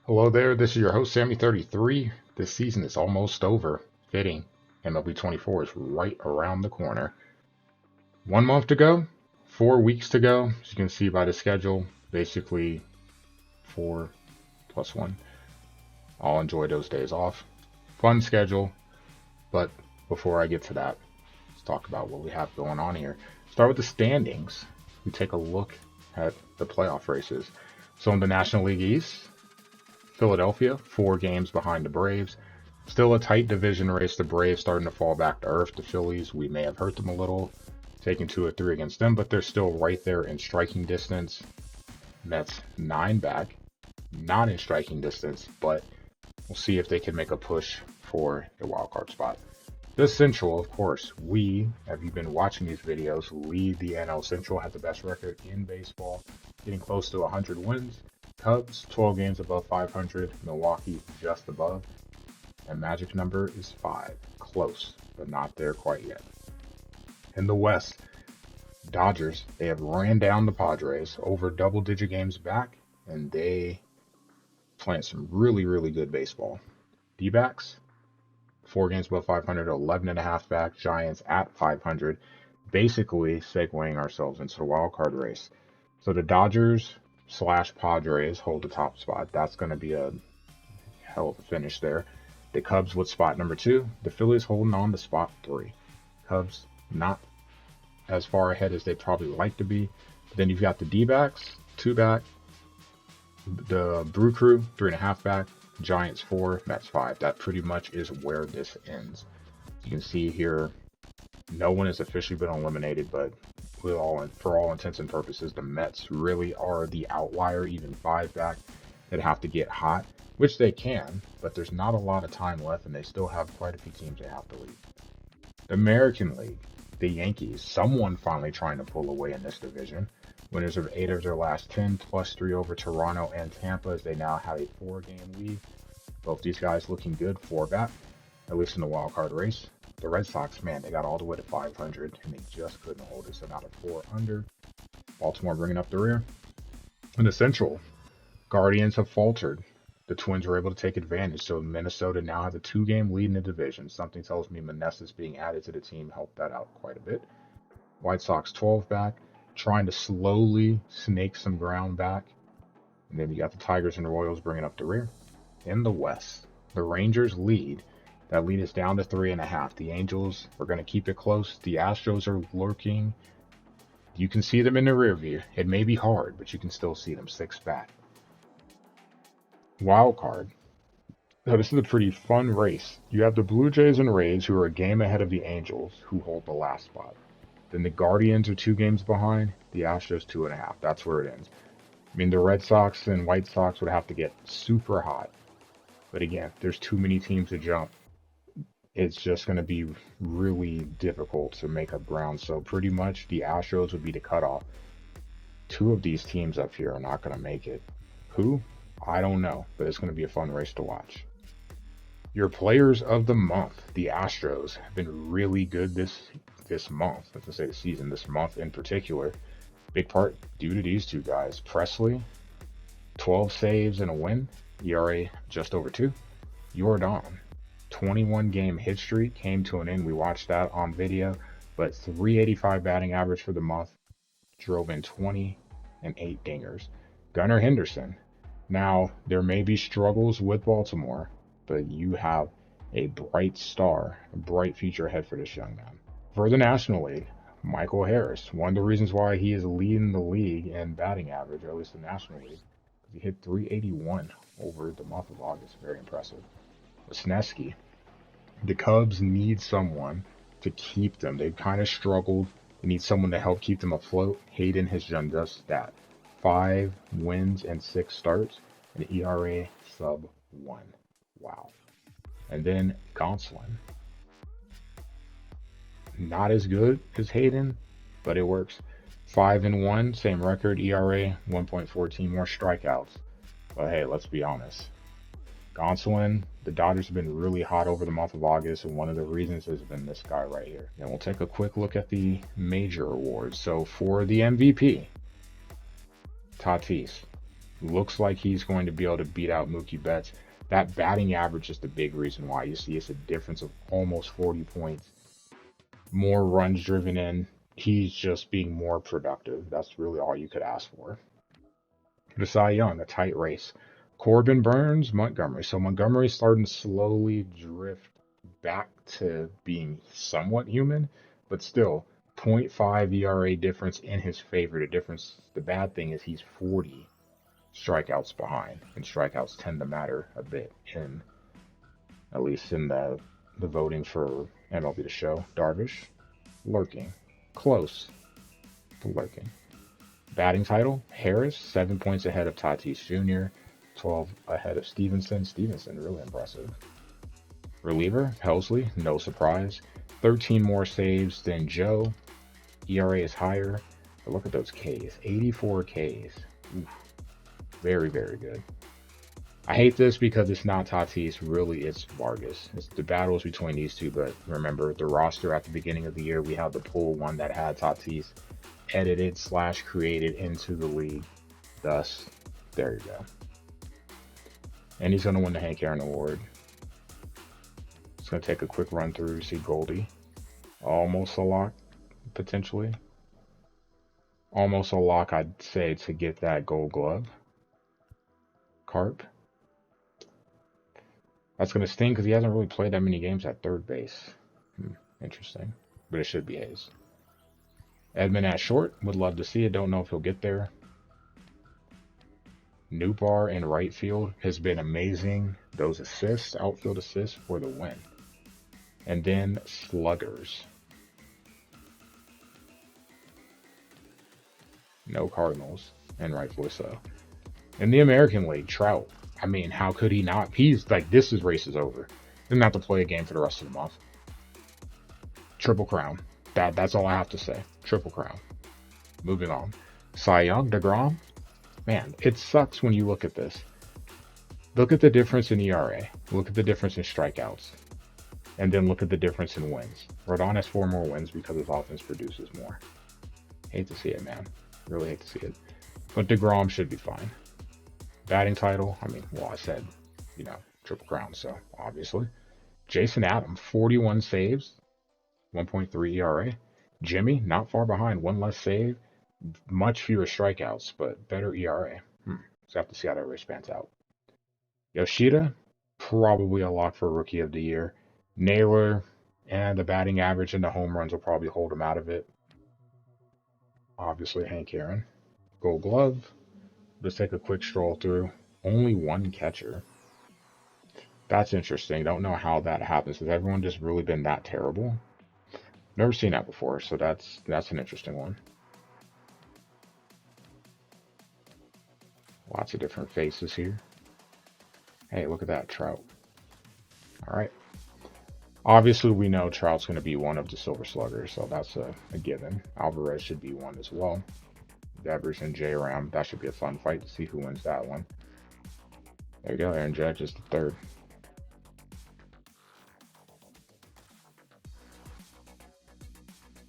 Hello there, this is your host Sammy33. This season is almost over. Fitting. MLB 24 is right around the corner. 1 month to go, 4 weeks to go. As you can see by the schedule, basically 4 plus 1. I'll enjoy those days off. Fun schedule, but before I get to that, let's talk about what we have going on here. Start with the standings. We take a look at the playoff races. So in the National League East, Philadelphia, 4 games behind the Braves. Still a tight division race. The Braves starting to fall back to earth. The Phillies, we may have hurt them a little, taking 2 or 3 against them, but they're still right there in striking distance. Mets 9 back, not in striking distance, but we'll see if they can make a push for the wild card spot. The Central, of course, we, have you been watching these videos, lead the NL Central, has the best record in baseball, getting close to 100 wins. Cubs, 12 games above 500. Milwaukee, just above. And magic number is 5. Close, but not there quite yet. In the West, Dodgers, they have ran down the Padres over double-digit games back, and they playing some really, really good baseball. D-backs, 4 games above 500, 11.5 back. Giants at 500, basically segueing ourselves into the wild card race. So the Dodgers / Padres hold the top spot. That's going to be a hell of a finish there. The Cubs with spot number 2. The Phillies holding on to spot 3. Cubs not as far ahead as they probably like to be. But then you've got the D-backs, 2 back. The Brew Crew, 3.5 back. Giants 4, Mets 5. That pretty much is where this ends. You can see here, no one has officially been eliminated, but for all intents and purposes, the Mets really are the outlier, even 5 back, that have to get hot, which they can, but there's not a lot of time left, and they still have quite a few teams they have to lead. The American League, the Yankees, someone finally trying to pull away in this division. Winners of 8 of their last 10, plus 3 over Toronto and Tampa, as they now have a 4-game lead. Both these guys looking good, 4 back, at least in the wild card race. The Red Sox, man, they got all the way to 500, and they just couldn't hold it, so now to 4 under. Baltimore bringing up the rear. In the Central, Guardians have faltered. The Twins were able to take advantage, so Minnesota now has a 2-game lead in the division. Something tells me Meneses being added to the team helped that out quite a bit. White Sox 12 back, trying to slowly snake some ground back. And then you got the Tigers and Royals bringing up the rear. In the West, the Rangers lead. That lead is down to 3.5. The Angels are going to keep it close. The Astros are lurking. You can see them in the rear view. It may be hard, but you can still see them 6 back. Wild card. Now, this is a pretty fun race. You have the Blue Jays and Rays, who are a game ahead of the Angels, who hold the last spot. Then the Guardians are 2 games behind. The Astros 2.5. That's where it ends. I mean, the Red Sox and White Sox would have to get super hot. But again, there's too many teams to jump. It's just going to be really difficult to make up ground. So pretty much the Astros would be the cutoff. 2 of these teams up here are not going to make it. Who? I don't know, but it's going to be a fun race to watch. Your players of the month, the Astros, have been really good this month. Let's say the season, this month in particular. Big part due to these 2 guys. Presley, 12 saves and a win. ERA just over 2. Yordan, 21-game hit streak came to an end. We watched that on video, but 385 batting average for the month. Drove in 20 and 8 dingers. Gunnar Henderson. Now, there may be struggles with Baltimore, but you have a bright star, a bright future ahead for this young man. For the National League, Michael Harris. One of the reasons why he is leading the league in batting average, or at least the National League, he hit 381 over the month of August. Very impressive. Wisniewski. The Cubs need someone to keep them. They've kind of struggled. They need someone to help keep them afloat. Hayden has done just that. 5 wins and 6 starts, and ERA sub 1. Wow. And then Gonsolin. Not as good as Hayden, but it works. 5-1, same record, ERA 1.14, more strikeouts. But hey, let's be honest. Gonsolin, the Dodgers have been really hot over the month of August, and one of the reasons has been this guy right here. And we'll take a quick look at the major awards. So for the MVP, Tatis, Looks like he's going to be able to beat out Mookie Betts. That batting average is the big reason why. You see it's a difference of almost 40 points. More runs driven in. He's just being more productive. That's really all you could ask for. The Cy Young, a tight race. Corbin Burns, Montgomery. So Montgomery's starting to slowly drift back to being somewhat human, but still 0.5 ERA difference in his favor. The bad thing is he's 40 strikeouts behind, and strikeouts tend to matter a bit in, at least in the voting for MLB The Show. Darvish, lurking, close to lurking. Batting title, Harris, 7 points ahead of Tatis Jr., 12 ahead of Stevenson. Stevenson, really impressive. Reliever, Helsley, no surprise. 13 more saves than Joe. ERA is higher. But look at those Ks, 84 Ks. Oof. Very, very good. I hate this because it's not Tatis, really it's Vargas. It's the battles between these two, but remember the roster at the beginning of the year, we had the pool one that had Tatis edited / created into the league. Thus, there you go. And he's going to win the Hank Aaron Award. Just going to take a quick run through, see Goldie. Almost a lock, potentially. Almost a lock, I'd say, to get that Gold Glove. Carp. That's going to sting because he hasn't really played that many games at third base. Interesting. But it should be Hayes. Edman at short. Would love to see it. Don't know if he'll get there. Nootbaar in right field has been amazing. Those assists, outfield assists for the win. And then sluggers. No Cardinals, and rightfully so. In the American League, Trout. I mean, how could he not? He's like, this is race is over. Doesn't have to play a game for the rest of the month. Triple crown. That's all I have to say. Triple crown. Moving on. Cy Young, DeGrom. Man, it sucks when you look at this. Look at the difference in ERA. Look at the difference in strikeouts. And then look at the difference in wins. Rodon has 4 more wins because his offense produces more. Hate to see it, man. Really hate to see it. But DeGrom should be fine. Batting title, I mean, well, I said, Triple Crown, so obviously. Jason Adams, 41 saves, 1.3 ERA. Jimmy, not far behind, 1 less save, much fewer strikeouts, but better ERA. So have to see how that race pans out. Yoshida, probably a lock for Rookie of the Year. Naylor and the batting average and the home runs will probably hold him out of it. Obviously, Hank Aaron. Gold Glove. Let's take a quick stroll through. Only 1 catcher. That's interesting. Don't know how that happens. Has everyone just really been that terrible? Never seen that before, so that's an interesting one. Lots of different faces here. Hey, look at that, Trout. All right. Obviously, we know Trout's going to be one of the Silver Sluggers, so that's a given. Alvarez should be one as well. Devers and J-Ram. That should be a fun fight to see who wins that one. There you go. Aaron Judge is the third.